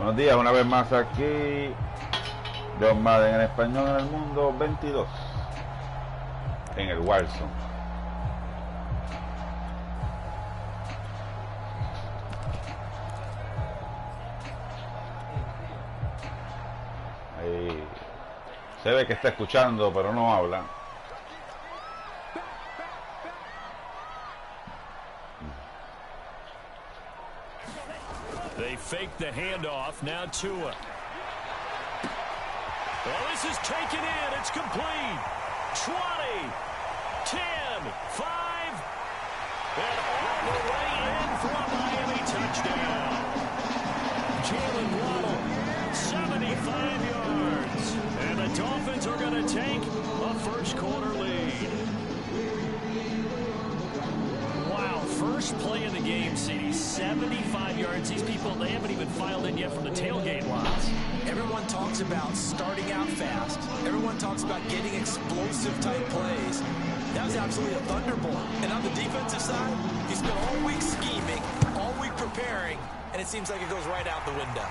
Buenos días, una vez más aquí John Madden en español en el mundo 22 en el warzone. Ahí se ve que está escuchando pero no habla. They fake the handoff. Now Tua. Well, this is taken in. It's complete. 20, 10, 5, and all the way in for a Miami touchdown. Jalen Waddle, 75 yards. And the Dolphins are going to take a first quarter lead. Wow, first play of the game, CD, 75 yards. These people, they haven't even filed in yet from the tailgate lots. Everyone talks about starting out fast. Everyone talks about getting explosive type plays. That was absolutely a thunderbolt. And on the defensive side, you spent all week scheming, all week preparing, and it seems like it goes right out the window.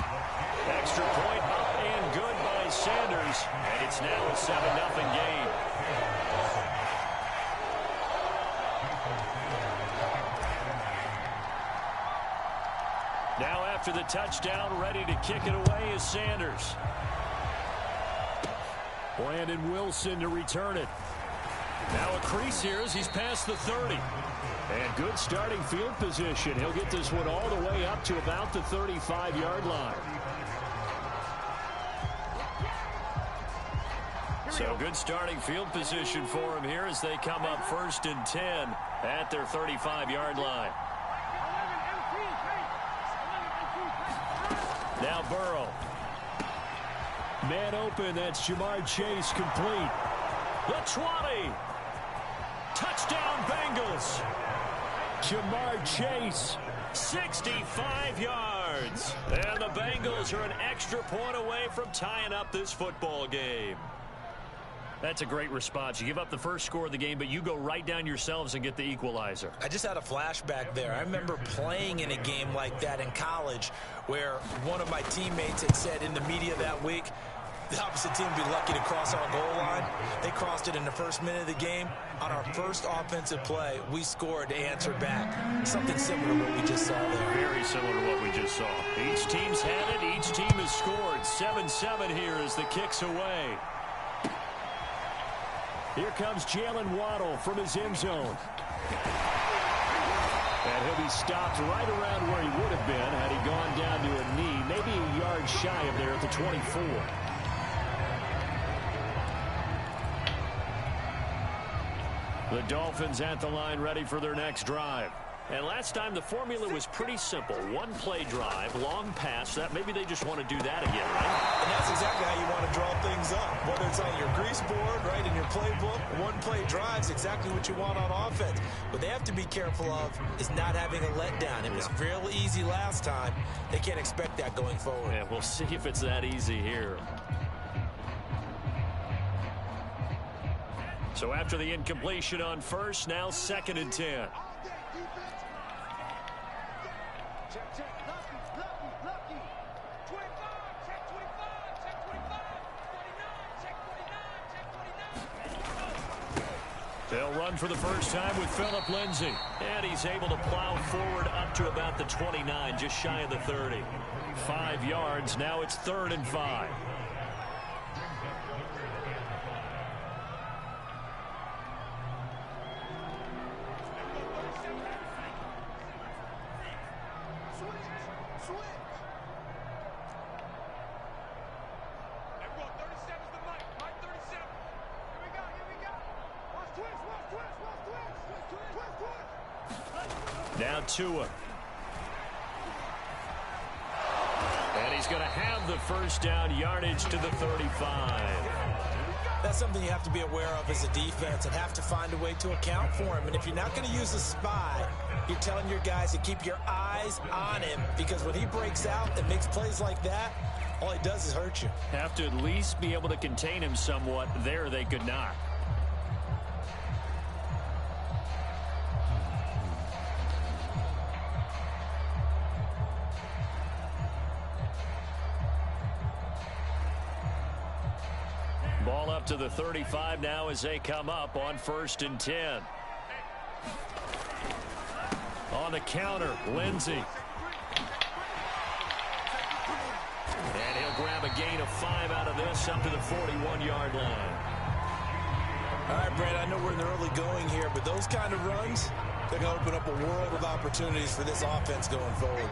Extra point up and good by Sanders. And it's now a 7-0 game. Now after the touchdown, ready to kick it away is Sanders. Brandon Wilson to return it. Now a crease here as he's past the 30. And good starting field position. He'll get this one all the way up to about the 35-yard line. So good starting field position for him here as they come up 1st and 10 at their 35-yard line. Now Burrow. Man open, that's Jamar Chase complete. The 20. Touchdown Bengals. Jamar Chase, 65 yards. And the Bengals are an extra point away from tying up this football game. That's a great response. You give up the first score of the game, but you go right down yourselves and get the equalizer. I just had a flashback there. I remember playing in a game like that in college where one of my teammates had said in the media that week, the opposite team would be lucky to cross our goal line. They crossed it in the first minute of the game. On our first offensive play, we scored to answer back. Something similar to what we just saw there. Very similar to what we just saw. Each team's had it. Each team has scored. 7-7 here as the kick's away. Here comes Jalen Waddle from his end zone. And he'll be stopped right around where he would have been had he gone down to a knee, maybe a yard shy of there at the 24. The Dolphins at the line ready for their next drive. And last time the formula was pretty simple. One play drive, long pass. That maybe they just want to do that again, right? And that's exactly how you want to draw things up. Whether it's on your grease board, right, in your playbook, one play drive is exactly what you want on offense. What they have to be careful of is not having a letdown. It was real easy last time. They can't expect that going forward. Yeah, we'll see if it's that easy here. So after the incompletion on first, now 2nd and 10. They'll run for the first time with Phillip Lindsay. And he's able to plow forward up to about the 29, just shy of the 30. 5 yards. Now it's 3rd and 5. Now Tua. And he's going to have the first down, yardage to the 35. That's something you have to be aware of as a defense and have to find a way to account for him. And if you're not going to use a spy, you're telling your guys to keep your eyes on him, because when he breaks out and makes plays like that, all he does is hurt you. Have to at least be able to contain him somewhat. There they could not. Ball up to the 35 now as they come up on 1st and 10. On the counter, Lindsey. And he'll grab a gain of 5 out of this up to the 41-yard line. All right, Brad, I know we're in the early going here, but those kind of runs, they're going to open up a world of opportunities for this offense going forward.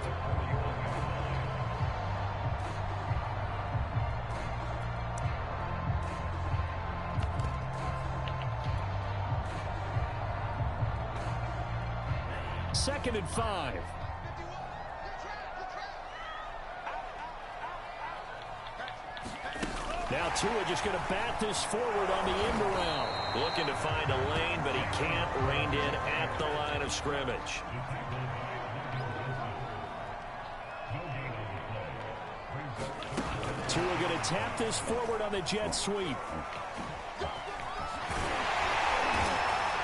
Second and 5. Now Tua just going to bat this forward on the end around. Looking to find a lane, but he can't. Reined in at the line of scrimmage. Tua going to tap this forward on the jet sweep.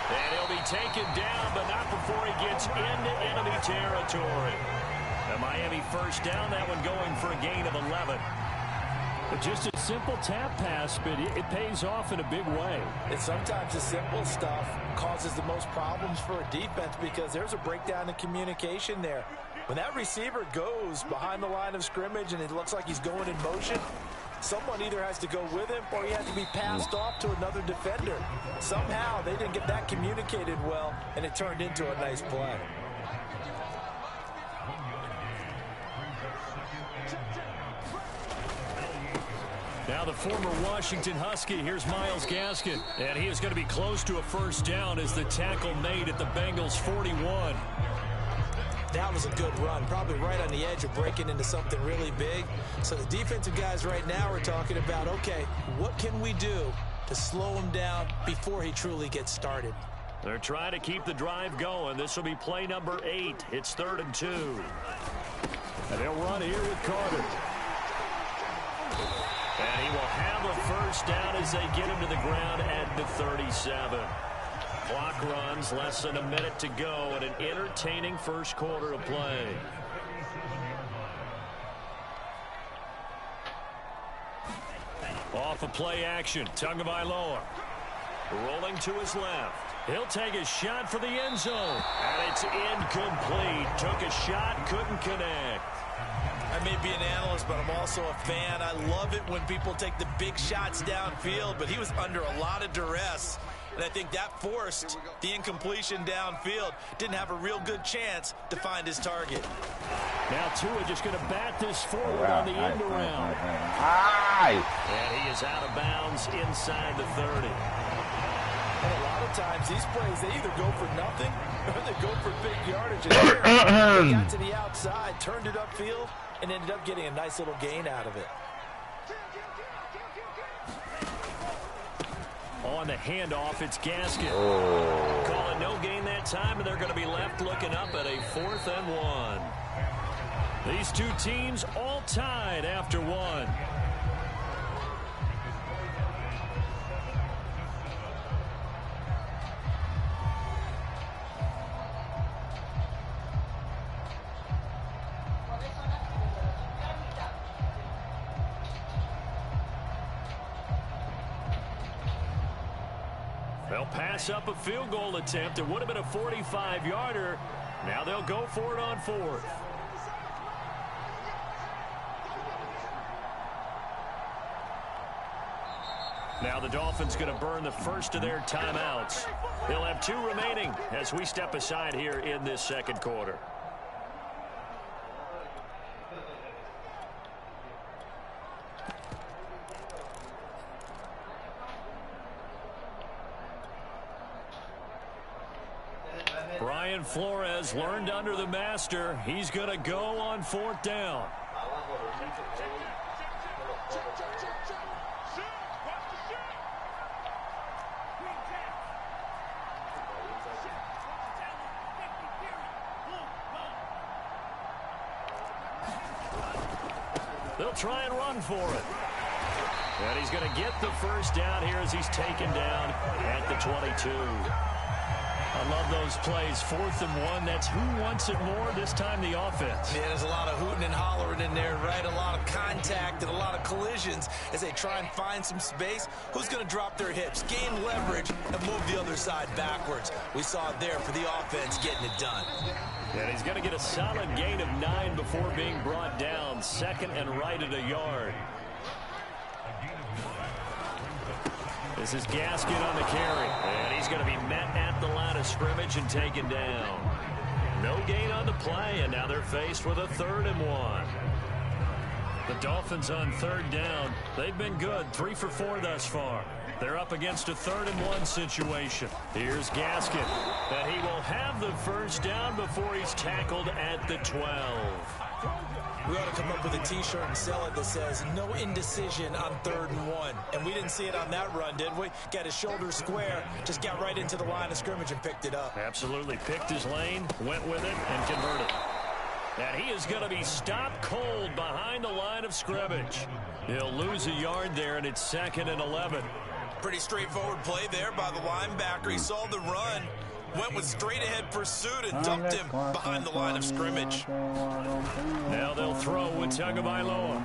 And he'll be taken down, but not before he gets into enemy territory. The Miami first down, that one going for a gain of 11. But just a simple tap pass, but it pays off in a big way. And sometimes the simple stuff causes the most problems for a defense because there's a breakdown in communication there. When that receiver goes behind the line of scrimmage and it looks like he's going in motion, someone either has to go with him or he has to be passed off to another defender. Somehow they didn't get that communicated well, and it turned into a nice play. Now the former Washington Husky, here's Myles Gaskin. And he is going to be close to a first down as the tackle made at the Bengals 41. That was a good run, probably right on the edge of breaking into something really big. So the defensive guys right now are talking about, okay, what can we do to slow him down before he truly gets started? They're trying to keep the drive going. This will be play number 8. It's 3rd and 2. And they'll run here with Carter. And he will have a first down as they get him to the ground at the 37. Clock runs, less than a minute to go, and an entertaining first quarter of play. Off of play action, Tagovailoa. Rolling to his left. He'll take a shot for the end zone. And it's incomplete. Took a shot, couldn't connect. I may be an analyst, but I'm also a fan. I love it when people take the big shots downfield, but he was under a lot of duress. And I think that forced the incompletion downfield. Didn't have a real good chance to find his target. Now Tua just going to bat this forward on the end around. And he is out of bounds inside the 30. And a lot of times these plays, they either go for nothing or they go for big yardage. And here, they got to the outside, turned it upfield, and ended up getting a nice little gain out of it. On the handoff, it's Gaskin. Calling no gain that time, and they're going to be left looking up at a 4th and 1. These two teams all tied after 1. They'll pass up a field goal attempt. It would have been a 45-yarder. Now they'll go for it on 4th. Now the Dolphins going to burn the first of their timeouts. They'll have 2 remaining as we step aside here in this second quarter. Brian Flores learned under the master. He's going to go on 4th down. They'll try and run for it. And he's going to get the first down here as he's taken down at the 22. I love those plays. 4th and 1. That's who wants it more. This time the offense. Yeah, there's a lot of hooting and hollering in there, right? A lot of contact and a lot of collisions as they try and find some space. Who's going to drop their hips, gain leverage, and move the other side backwards? We saw it there for the offense getting it done. And he's going to get a solid gain of 9 before being brought down. 2nd and right at a yard. This is Gaskin on the carry. And he's going to be met at the line of scrimmage and taken down. No gain on the play, and now they're faced with a 3rd and 1. The Dolphins on 3rd down. They've been good, 3 for 4 thus far. They're up against a 3rd and 1 situation. Here's Gaskin. And he will have the first down before he's tackled at the 12. We ought to come up with a T-shirt and sell it that says, no indecision on 3rd and 1. And we didn't see it on that run, did we? Got his shoulder square, just got right into the line of scrimmage and picked it up. Absolutely. Picked his lane, went with it, and converted. And he is going to be stopped cold behind the line of scrimmage. He'll lose a yard there, and it's 2nd and 11. Pretty straightforward play there by the linebacker. He saw the run, went with straight-ahead pursuit, and dumped him behind the line of scrimmage. Now they'll throw with Tagovailoa.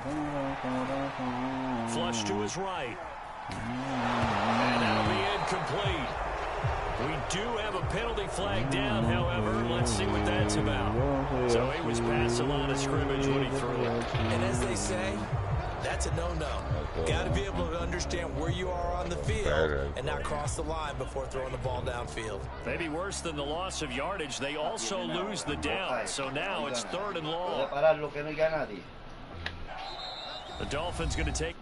Flush to his right. And that'll be incomplete. We do have a penalty flag down, however. Let's see what that's about. So he was past the line of scrimmage when he threw it. And as they say, that's a no-no. Got to be able to understand where you are on the field and not cross the line before throwing the ball downfield. Maybe worse than the loss of yardage, they also lose the down. So now it's 3rd and long. The Dolphins going to take...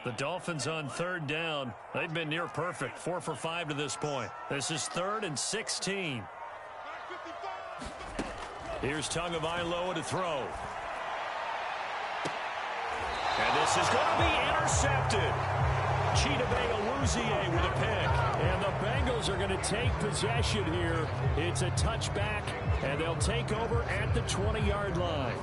The Dolphins on 3rd down. They've been near perfect. 4 for 5 to this point. This is 3rd and 16. Here's Tagovailoa to throw. And this is going to be intercepted. Chidobe Awuzie with a pick. And the Bengals are going to take possession here. It's a touchback, and they'll take over at the 20-yard line.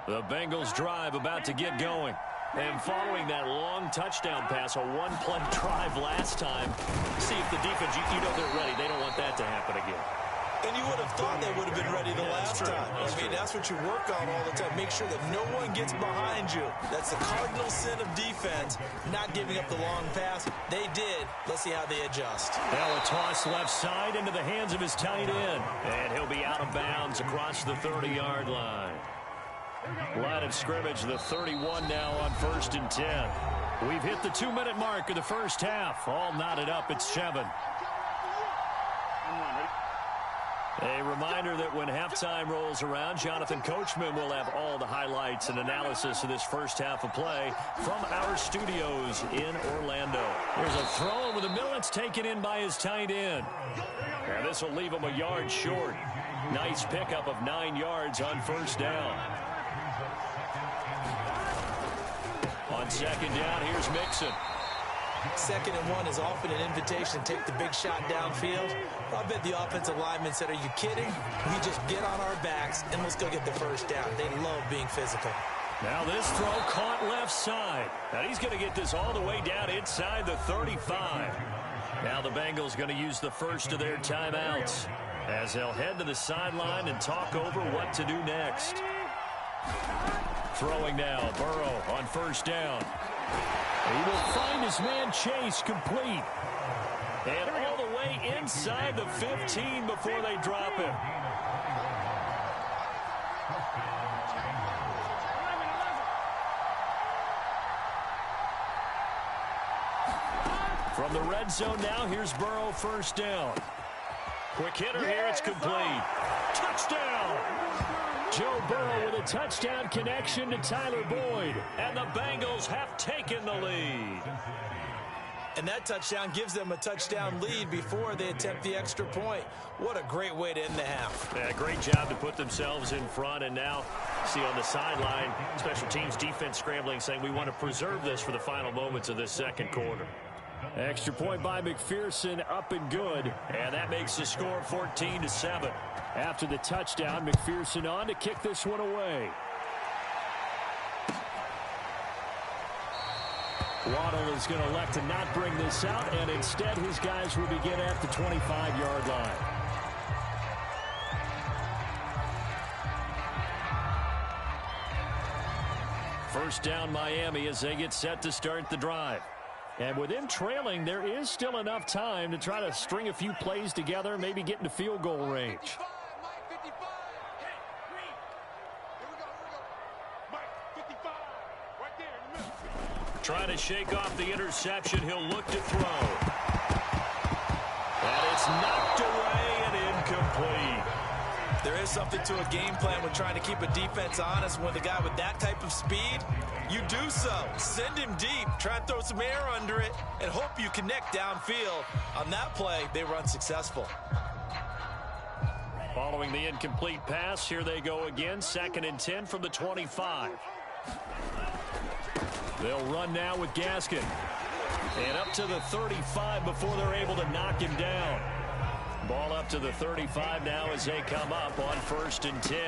The Bengals drive about to get going. And following that long touchdown pass, a one-play drive last time, see if the defense, you know they're ready. They don't want that to happen again. And you would have thought they would have been ready the last time. I mean, that's what you work on all the time. Make sure that no one gets behind you. That's the cardinal sin of defense, not giving up the long pass. They did. Let's see how they adjust. Now a toss left side into the hands of his tight end. And he'll be out of bounds across the 30-yard line. Line of scrimmage, the 31 now on 1st and 10. We've hit the 2-minute mark of the first half. All knotted up at 7. A reminder that when halftime rolls around, Jonathan Coachman will have all the highlights and analysis of this first half of play from our studios in Orlando. There's a throw over the middle. It's taken in by his tight end. And this will leave him a yard short. Nice pickup of 9 yards on 1st down. On 2nd down, here's Mixon. 2nd and 1 is often an invitation to take the big shot downfield. I bet the offensive lineman said, are you kidding? We just get on our backs and let's go get the first down. They love being physical. Now this throw caught left side. And he's going to get this all the way down inside the 35. Now the Bengals going to use the first of their timeouts as they'll head to the sideline and talk over what to do next. Throwing now, Burrow on 1st down. He will find his man Chase complete. And all the way inside the 15 before they drop him. From the red zone now, here's Burrow 1st down. Quick hitter here, it's complete. Touchdown! Joe Burrow with a touchdown connection to Tyler Boyd. And the Bengals have taken the lead. And that touchdown gives them a touchdown lead before they attempt the extra point. What a great way to end the half. Yeah, great job to put themselves in front. And now, see on the sideline, special teams defense scrambling, saying we want to preserve this for the final moments of this second quarter. Extra point by McPherson, up and good. And that makes the score 14-7. After the touchdown, McPherson on to kick this one away. Waddle is going to elect to not bring this out, and instead his guys will begin at the 25-yard line. First down Miami as they get set to start the drive. And with them trailing, there is still enough time to try to string a few plays together, maybe get into field goal range. Trying to shake off the interception. He'll look to throw. And it's knocked away and incomplete. There is something to a game plan when trying to keep a defense honest. With a guy with that type of speed, you do so. Send him deep. Try and throw some air under it and hope you connect downfield. On that play, they run successful. Following the incomplete pass, here they go again. 2nd and 10 from the 25. They'll run now with Gaskin. And up to the 35 before they're able to knock him down. Ball up to the 35 now as they come up on 1st and 10.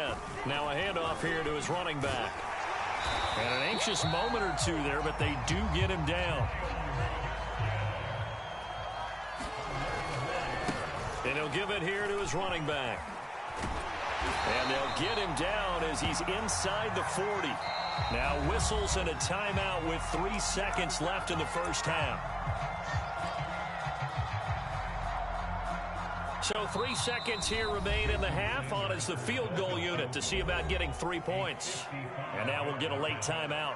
Now a handoff here to his running back. And an anxious moment or two there, but they do get him down. And he'll give it here to his running back. And they'll get him down as he's inside the 40. Now whistles and a timeout with 3 seconds left in the first half. So 3 seconds here remain in the half. On is the field goal unit to see about getting 3 points. And now we'll get a late timeout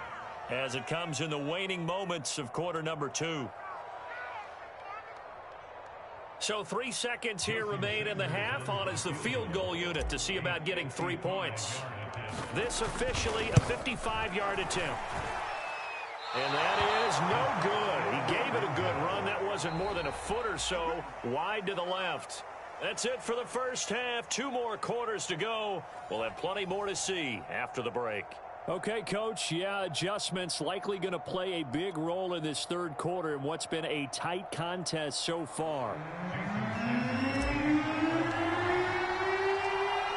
as it comes in the waning moments of quarter number 2. So 3 seconds here remain in the half. On is the field goal unit to see about getting 3 points. This officially a 55-yard attempt. And that is no good. He gave it a good run. That wasn't more than a foot or so wide to the left. That's it for the first half. 2 more quarters to go. We'll have plenty more to see after the break. Okay, Coach. Yeah, adjustments likely going to play a big role in this third quarter in what's been a tight contest so far.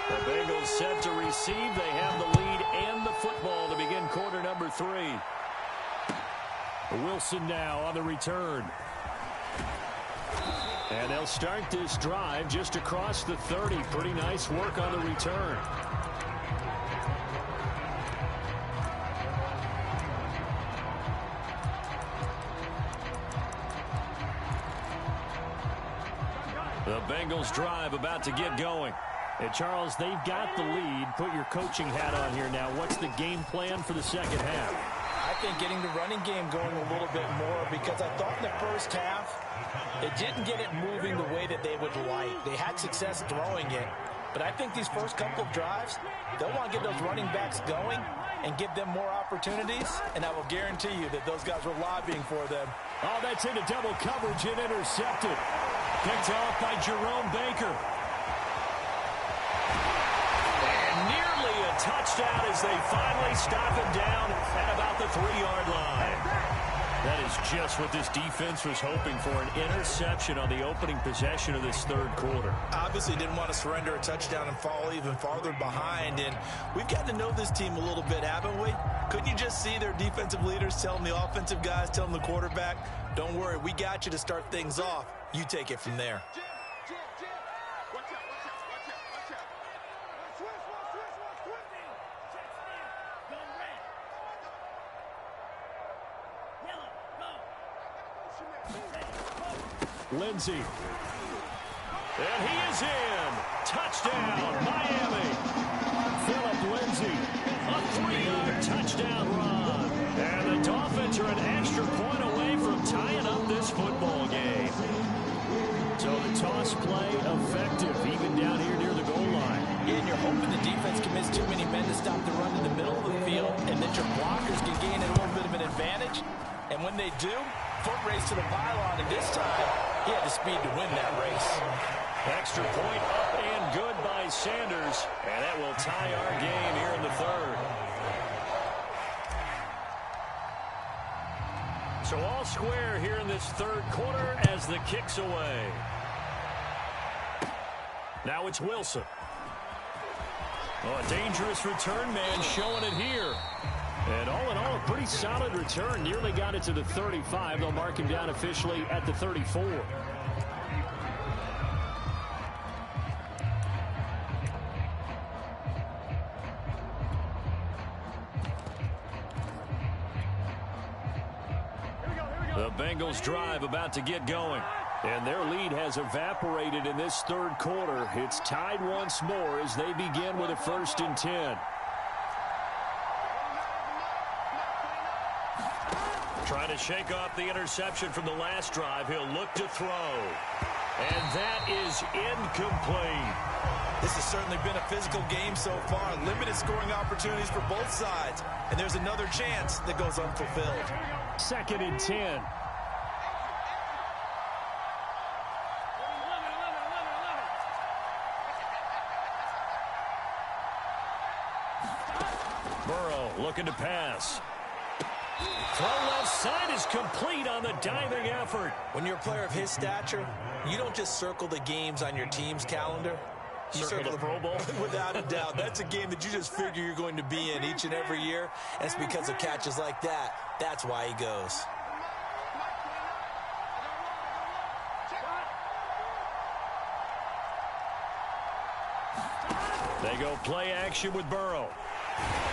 The Bengals set to receive. They have the lead and the football to begin quarter number 3. Wilson now on the return. And they'll start this drive just across the 30. Pretty nice work on the return. The Bengals drive about to get going. And Charles, they've got the lead. Put your coaching hat on here now. What's the game plan for the second half? I think getting the running game going a little bit more, because I thought in the first half they didn't get it moving the way that they would like. They had success throwing it, but I think these first couple of drives, they'll want to get those running backs going and give them more opportunities, and I will guarantee you that those guys were lobbying for them. Oh, that's into double coverage and intercepted. Picked off by Jerome Baker. Touchdown as they finally stop him down at about the 3-yard line. That is just what this defense was hoping for, an interception on the opening possession of this third quarter. Obviously didn't want to surrender a touchdown and fall even farther behind, and we've got to know this team a little bit, haven't we? Couldn't you just see their defensive leaders telling the offensive guys, telling the quarterback, don't worry, we got you to start things off. You take it from there. Lindsey. And he is in. Touchdown, Miami. Phillip Lindsey. A 3-yard touchdown run. And the Dolphins are an extra point away from tying up this football game. So the toss play effective, even down here near the goal line. hoping the defense commits too many men to stop the run in the middle of the field, and that your blockers can gain a little bit of an advantage. And when they do, foot race to the pylon, and this time, he had the speed to win that race. Extra point up and good by Sanders, and that will tie our game here in the third. So all square here in this third quarter as the kick's away. Now it's Wilson. Oh, a dangerous return man showing it here. And all in all, a pretty solid return. Nearly got it to the 35. They'll mark him down officially at the 34. The Bengals drive about to get going. And their lead has evaporated in this third quarter. It's tied once more as they begin with a 1st and 10. Trying to shake off the interception from the last drive. He'll look to throw. And that is incomplete. This has certainly been a physical game so far. Limited scoring opportunities for both sides. And there's another chance that goes unfulfilled. 2nd and 10. Burrow looking to pass. Throw left side is complete on the diving effort. When you're a player of his stature, you don't just circle the games on your team's calendar. You circle the Pro Bowl. Without a doubt. That's a game that you just figure you're going to be in each and every year. And it's because of catches like that. That's why he goes. They go play action with Burrow.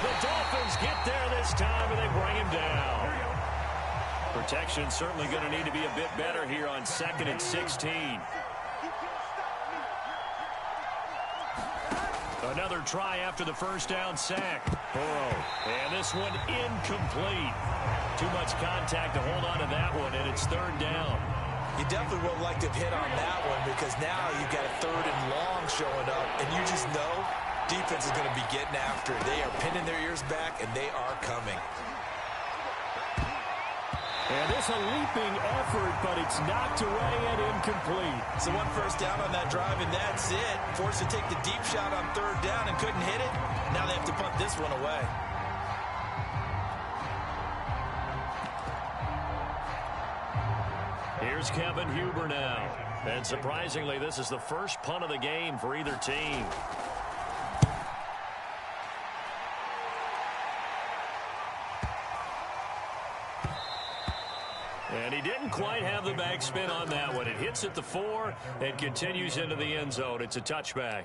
The Dolphins get there this time, and they bring him down. Protection certainly going to need to be a bit better here on 2nd and 16. Another try after the first down sack. Burrow, and this one incomplete. Too much contact to hold on to that one, and it's 3rd down. You definitely would like to have hit on that one because now you've got a 3rd and long showing up, and you just know defense is going to be getting after it. They are pinning their ears back, and they are coming. And it's a leaping effort, but it's knocked away and incomplete. So 1 first down on that drive, and that's it. Forced to take the deep shot on 3rd down and couldn't hit it. Now they have to punt this one away. Here's Kevin Huber now. And surprisingly, this is the first punt of the game for either team. And he didn't quite have the backspin on that one. It hits at the 4 and continues into the end zone. It's a touchback.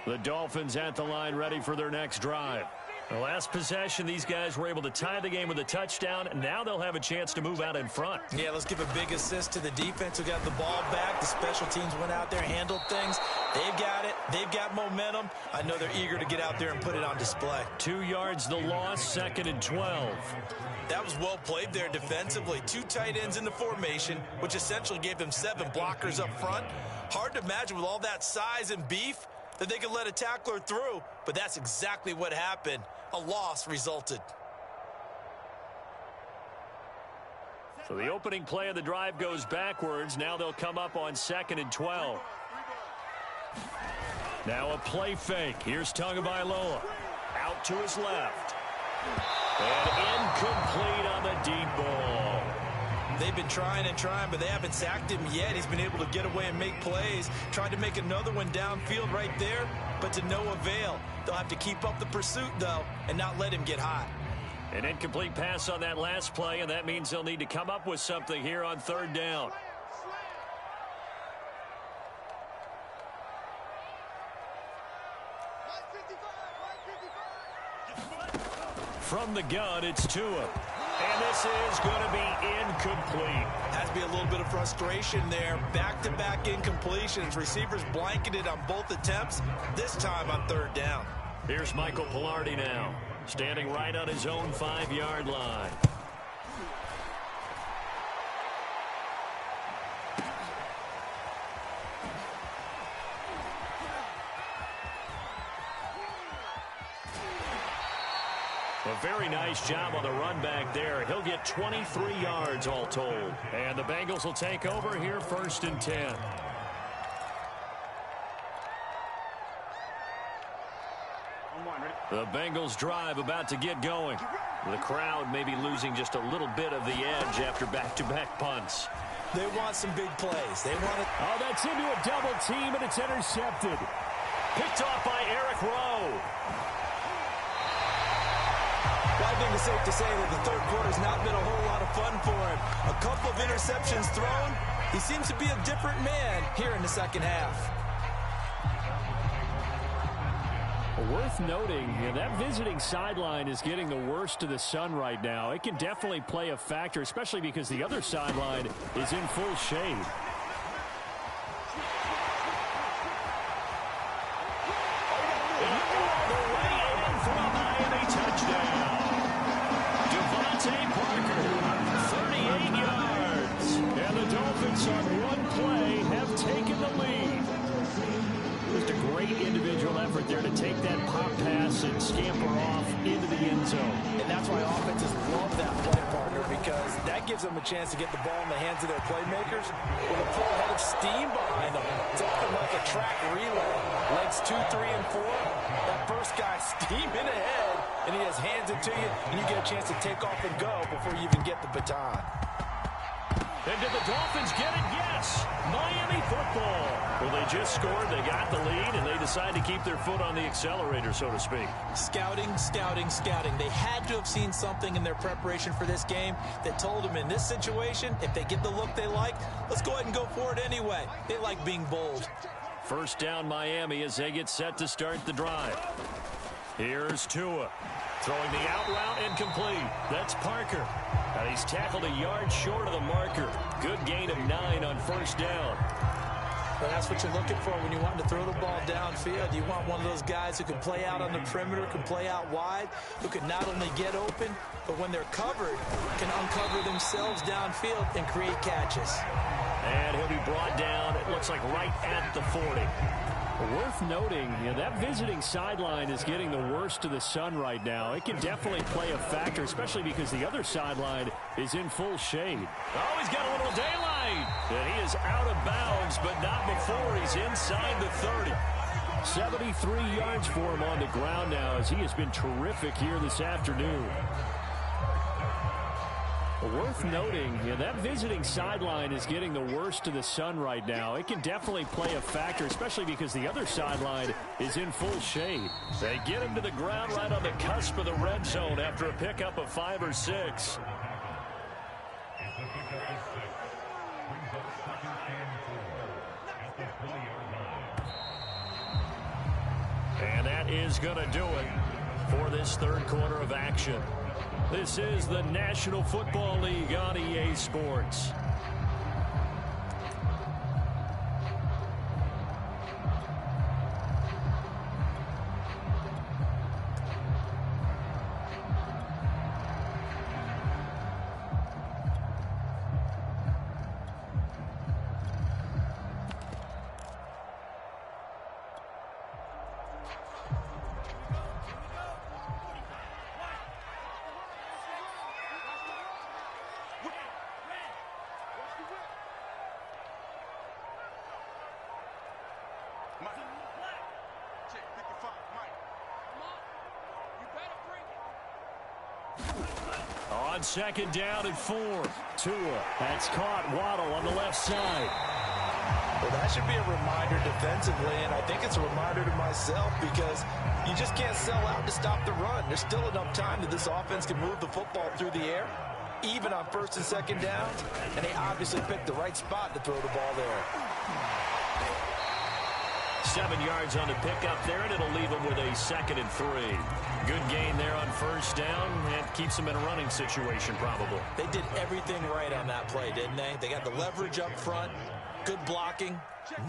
The Dolphins at the line ready for their next drive. The last possession, these guys were able to tie the game with a touchdown. Now they'll have a chance to move out in front. Yeah, let's give a big assist to the defense who got the ball back. The special teams went out there, handled things. They've got it. They've got momentum. I know they're eager to get out there and put it on display. 2 yards the loss, 2nd and 12. That was well played there defensively. 2 tight ends in the formation, which essentially gave them 7 blockers up front. Hard to imagine with all that size and beef that they could let a tackler through, but that's exactly what happened. A loss resulted. So the opening play of the drive goes backwards. Now they'll come up on 2nd and 12. Now a play fake. Here's Tagovailoa. Out to his left. And incomplete on the deep ball. They've been trying and trying, but they haven't sacked him yet. He's been able to get away and make plays. Tried to make another one downfield right there, but to no avail. They'll have to keep up the pursuit, though, and not let him get hot. An incomplete pass on that last play, and that means they'll need to come up with something here on 3rd down. From the gun, it's Tua. And this is going to be incomplete. Has to be a little bit of frustration there. Back-to-back incompletions. Receivers blanketed on both attempts, this time on 3rd down. Here's Michael Pilardi now, standing right on his own 5-yard line. A very nice job on the run back there. He'll get 23 yards all told. And the Bengals will take over here 1st and 10. The Bengals drive about to get going. The crowd may be losing just a little bit of the edge after back-to-back punts. They want some big plays. They want it. Oh, that's into a double team, and it's intercepted. Picked off by Eric Rowe. I think it's safe to say that the third quarter's not been a whole lot of fun for him. A couple of interceptions thrown. He seems to be a different man here in the second half. Worth noting, that visiting sideline is getting the worst of the sun right now. It can definitely play a factor, especially because the other sideline is in full shade. On one play have taken the lead. Just a great individual effort there to take that pop pass and scamper off into the end zone. And that's why offenses love that play, partner, because that gives them a chance to get the ball in the hands of their playmakers with a full head of steam behind them. It's often like a track relay. Legs 2, 3, and 4. That first guy steaming ahead, and he has hands it to you, and you get a chance to take off and go before you even get the baton. And did the Dolphins get it? Yes. Miami football. Well, they just scored. They got the lead, and they decide to keep their foot on the accelerator, so to speak. Scouting, scouting, scouting. They had to have seen something in their preparation for this game that told them in this situation, if they get the look they like, let's go ahead and go for it anyway. They like being bold. First down Miami as they get set to start the drive. Here's Tua. Throwing the out route incomplete. That's Parker. And he's tackled a yard short of the marker. Good gain of 9 on first down. Well, that's what you're looking for when you want to throw the ball downfield. You want one of those guys who can play out on the perimeter, can play out wide, who can not only get open, but when they're covered, can uncover themselves downfield and create catches. And he'll be brought down, it looks like right at the 40. Worth noting, that visiting sideline is getting the worst of the sun right now. It can definitely play a factor, especially because the other sideline is in full shade. Oh, he's got a little daylight. And he is out of bounds, but not before he's inside the 30. 73 yards for him on the ground now as he has been terrific here this afternoon. Worth noting, that visiting sideline is getting the worst of the sun right now. It can definitely play a factor, especially because the other sideline is in full shade. They get him to the ground right on the cusp of the red zone after a pickup of 5 or 6. And that is going to do it for this third quarter of action. This is the National Football League on EA Sports. On second down and 4. Tua. That's caught. Waddle on the left side. Well, that should be a reminder defensively, and I think it's a reminder to myself because you just can't sell out to stop the run. There's still enough time that this offense can move the football through the air, even on first and second downs, and they obviously picked the right spot to throw the ball there. 7 yards on the pickup there, and it'll leave them with a 2nd and 3. Good gain there on first down, and keeps them in a running situation probably. They did everything right on that play, didn't they? They got the leverage up front, good blocking,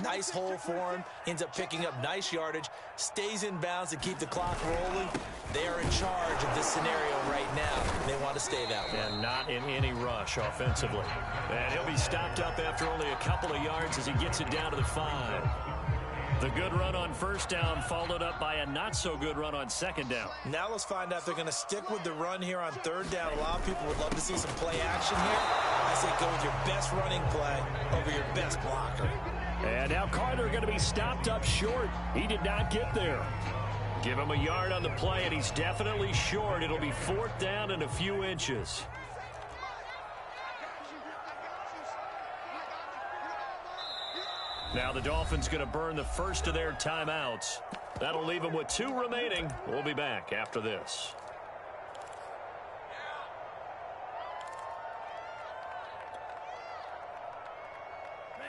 nice hole for him, ends up picking up nice yardage, stays in bounds to keep the clock rolling. They are in charge of this scenario right now. They want to stay that way. And not in any rush offensively. And he'll be stopped up after only a couple of yards as he gets it down to the 5. The good run on first down followed up by a not-so-good run on second down. Now let's find out if they're going to stick with the run here on third down. A lot of people would love to see some play action here. I say go with your best running play over your best blocker. And now Carter going to be stopped up short. He did not get there. Give him a yard on the play, and he's definitely short. It'll be fourth down and a few inches. Now the Dolphins going to burn the first of their timeouts. That'll leave them with 2 remaining. We'll be back after this.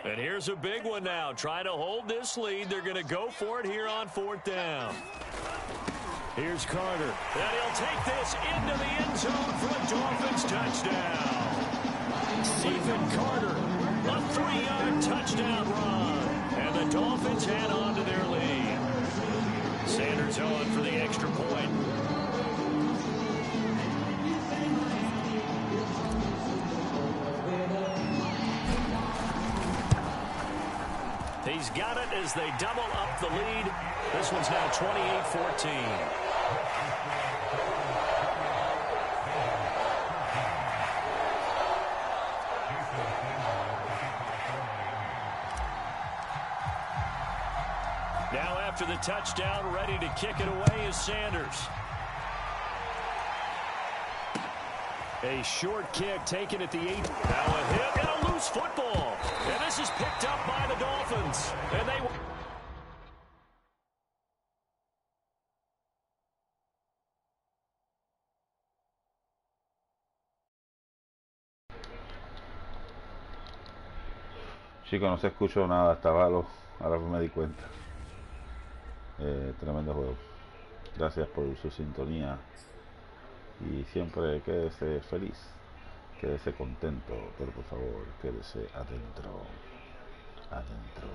And here's a big one now. Trying to hold this lead. They're going to go for it here on fourth down. Here's Carter. And he'll take this into the end zone for a Dolphins touchdown. Stephen Carter, a 3-yard touchdown run. And the Dolphins head on to their lead. Sanders on for the extra point. He's got it as they double up the lead. This one's now 28-14. Now after the touchdown, ready to kick it away is Sanders. A short kick taken at the 8. Now a hit and a loose football. And this is picked up by the Dolphins. And they... Chicos, no se escuchó nada, estaba ahora me di cuenta. Tremendo juego. Gracias por su sintonía y siempre quédese feliz, quédese contento, pero por favor quédese adentro, adentro.